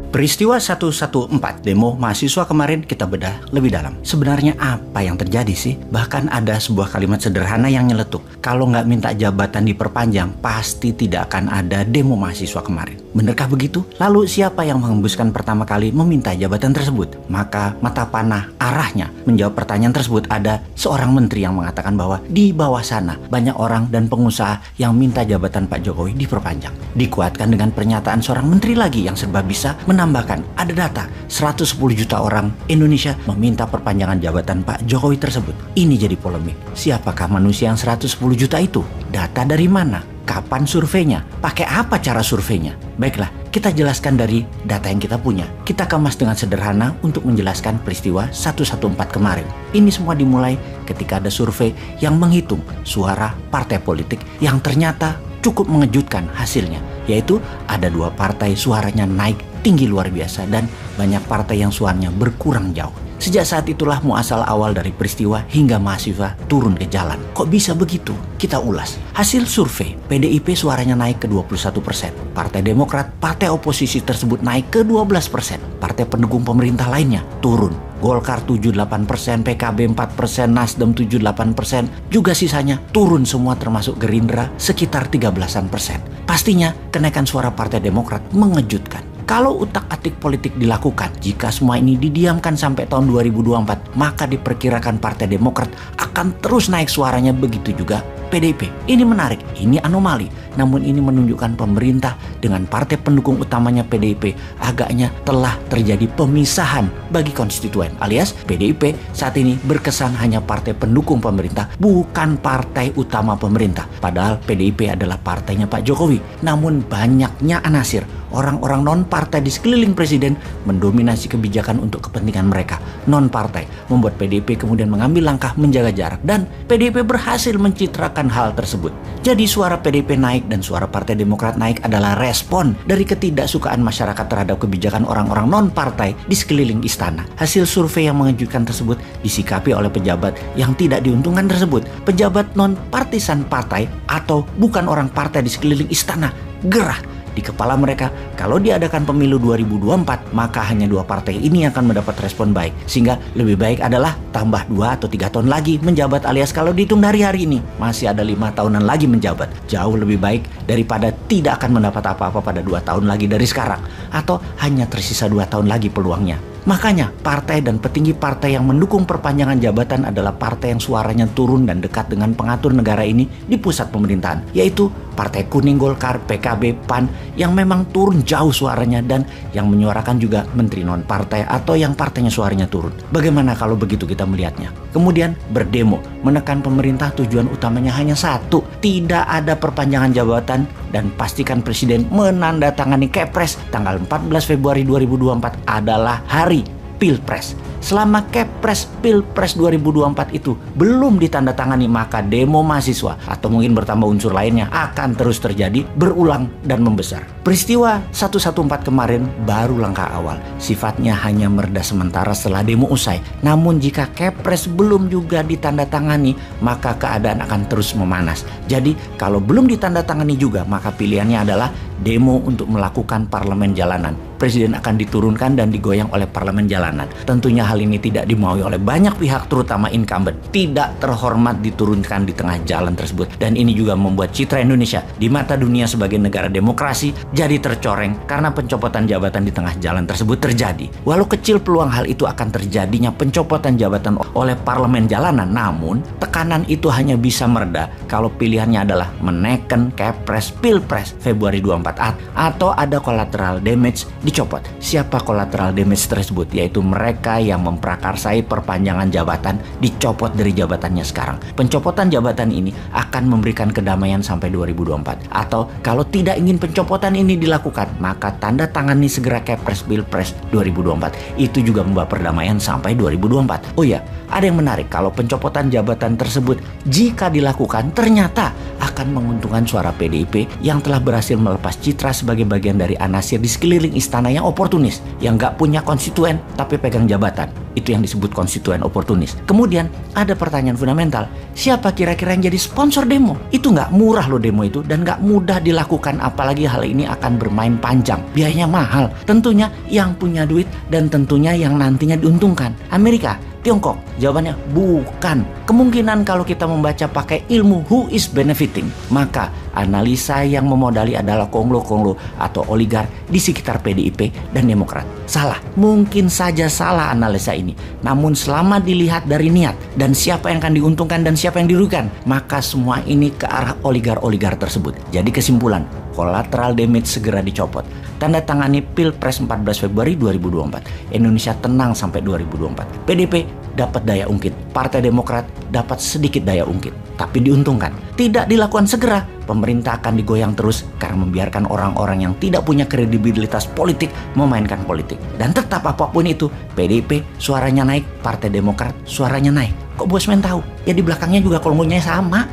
Peristiwa 114 demo mahasiswa kemarin kita bedah lebih dalam. Sebenarnya apa yang terjadi sih? Bahkan ada sebuah kalimat sederhana yang nyeletuk. Kalau nggak minta jabatan diperpanjang, pasti tidak akan ada demo mahasiswa kemarin. Benerkah begitu? Lalu siapa yang menghembuskan pertama kali meminta jabatan tersebut? Maka mata panah arahnya menjawab pertanyaan tersebut ada seorang menteri yang mengatakan bahwa di bawah sana banyak orang dan pengusaha yang minta jabatan Pak Jokowi diperpanjang. Dikuatkan dengan pernyataan seorang menteri lagi yang serba bisa menambahkan ada data 110 juta orang Indonesia meminta perpanjangan jabatan Pak Jokowi tersebut. Ini jadi polemik. Siapakah manusia yang 110 juta itu? Data dari mana? Kapan surveinya? Pakai apa cara surveinya? Baiklah, kita jelaskan dari data yang kita punya. Kita kemas dengan sederhana untuk menjelaskan peristiwa 114 kemarin. Ini semua dimulai ketika ada survei yang menghitung suara partai politik yang ternyata cukup mengejutkan hasilnya. Yaitu ada 2 partai suaranya naik tinggi luar biasa dan banyak partai yang suaranya berkurang jauh. Sejak saat itulah muasal awal dari peristiwa hingga mahasiswa turun ke jalan. Kok bisa begitu? Kita ulas. Hasil survei, PDIP suaranya naik ke 21%. Partai Demokrat, partai oposisi tersebut naik ke 12%. Partai pendukung pemerintah lainnya turun. Golkar 78%, PKB 4%, Nasdem 78%, juga sisanya turun semua termasuk Gerindra sekitar 13%. Pastinya kenaikan suara Partai Demokrat mengejutkan. Kalau utak-atik politik dilakukan, jika semua ini didiamkan sampai tahun 2024, maka diperkirakan Partai Demokrat akan terus naik suaranya, begitu juga PDIP. Ini menarik, ini anomali. Namun ini menunjukkan pemerintah dengan partai pendukung utamanya PDIP agaknya telah terjadi pemisahan bagi konstituen. Alias PDIP saat ini berkesan hanya partai pendukung pemerintah, bukan partai utama pemerintah. Padahal PDIP adalah partainya Pak Jokowi. Namun banyaknya anasir, orang-orang non-partai di sekeliling presiden mendominasi kebijakan untuk kepentingan mereka. Non-partai membuat PDIP kemudian mengambil langkah menjaga jarak dan PDIP berhasil mencitrakan hal tersebut. Jadi suara PDIP naik dan suara Partai Demokrat naik adalah respon dari ketidaksukaan masyarakat terhadap kebijakan orang-orang non-partai di sekeliling istana. Hasil survei yang mengejutkan tersebut disikapi oleh pejabat yang tidak diuntungkan tersebut. Pejabat non-partisan partai atau bukan orang partai di sekeliling istana gerah. Di kepala mereka, kalau diadakan pemilu 2024, maka hanya 2 partai ini yang akan mendapat respon baik. Sehingga lebih baik adalah tambah 2 atau 3 tahun lagi menjabat, alias kalau dihitung dari hari ini, masih ada 5 tahunan lagi menjabat. Jauh lebih baik daripada tidak akan mendapat apa-apa pada 2 tahun lagi dari sekarang. Atau hanya tersisa 2 tahun lagi peluangnya. Makanya partai dan petinggi partai yang mendukung perpanjangan jabatan adalah partai yang suaranya turun dan dekat dengan pengatur negara ini di pusat pemerintahan, yaitu Partai Kuning, Golkar, PKB, PAN yang memang turun jauh suaranya dan yang menyuarakan juga menteri non-partai atau yang partainya suaranya turun. Bagaimana kalau begitu kita melihatnya? Kemudian berdemo, menekan pemerintah tujuan utamanya hanya satu, tidak ada perpanjangan jabatan dan pastikan presiden menandatangani Kepres tanggal 14 Februari 2024 adalah hari Pilpres. Selama Kepres Pilpres 2024 itu belum ditandatangani, maka demo mahasiswa atau mungkin bertambah unsur lainnya akan terus terjadi, berulang dan membesar. Peristiwa 114 kemarin baru langkah awal. Sifatnya hanya mereda sementara setelah demo usai. Namun jika Kepres belum juga ditandatangani, maka keadaan akan terus memanas. Jadi kalau belum ditandatangani juga, maka pilihannya adalah demo untuk melakukan parlemen jalanan. Presiden akan diturunkan dan digoyang oleh parlemen jalanan. Tentunya hal ini tidak dimaui oleh banyak pihak, terutama incumbent. Tidak terhormat diturunkan di tengah jalan tersebut. Dan ini juga membuat citra Indonesia di mata dunia sebagai negara demokrasi jadi tercoreng karena pencopotan jabatan di tengah jalan tersebut terjadi. Walau kecil peluang hal itu akan terjadinya pencopotan jabatan oleh parlemen jalanan, namun tekanan itu hanya bisa mereda kalau pilihannya adalah menekan Kepres Pilpres Februari 24 atau ada collateral damage dicopot. Siapa collateral damage tersebut? Yaitu mereka yang memprakarsai perpanjangan jabatan dicopot dari jabatannya sekarang. Pencopotan jabatan ini akan memberikan kedamaian sampai 2024. Atau kalau tidak ingin pencopotan ini dilakukan, maka tanda tangani segera Kepres Pilpres 2024. Itu juga membawa perdamaian sampai 2024. Oh ya, ada yang menarik, kalau pencopotan jabatan tersebut jika dilakukan ternyata akan menguntungkan suara PDIP yang telah berhasil melepas citra sebagai bagian dari anasir di sekeliling istana yang oportunis, yang gak punya konstituen tapi pegang jabatan. diuntungkan. Itu yang disebut konstituen oportunis. Kemudian ada pertanyaan fundamental, siapa kira-kira yang jadi sponsor demo? Itu nggak murah loh demo itu, dan nggak mudah dilakukan, apalagi hal ini akan bermain panjang. Biayanya mahal. Tentunya yang punya duit dan tentunya yang nantinya diuntungkan. Amerika, Tiongkok? Jawabannya bukan. Kemungkinan kalau kita membaca pakai ilmu who is benefiting, maka analisa yang memodali adalah konglo-konglo atau oligar di sekitar PDIP dan Demokrat. Salah, mungkin saja salah analisa ini. Namun selama dilihat dari niat dan siapa yang akan diuntungkan dan siapa yang dirugikan, maka semua ini ke arah oligar-oligar tersebut. Jadi kesimpulan, collateral damage segera dicopot. Tanda tangani Pilpres 14 Februari 2024. Indonesia tenang sampai 2024. PDIP dapat daya ungkit, Partai Demokrat dapat sedikit daya ungkit, tapi diuntungkan. Tidak dilakukan segera, pemerintah akan digoyang terus karena membiarkan orang-orang yang tidak punya kredibilitas politik memainkan politik. Dan tetap apapun itu, PDIP suaranya naik, Partai Demokrat suaranya naik. Kok Bosman tahu? Ya di belakangnya juga kolomnya sama.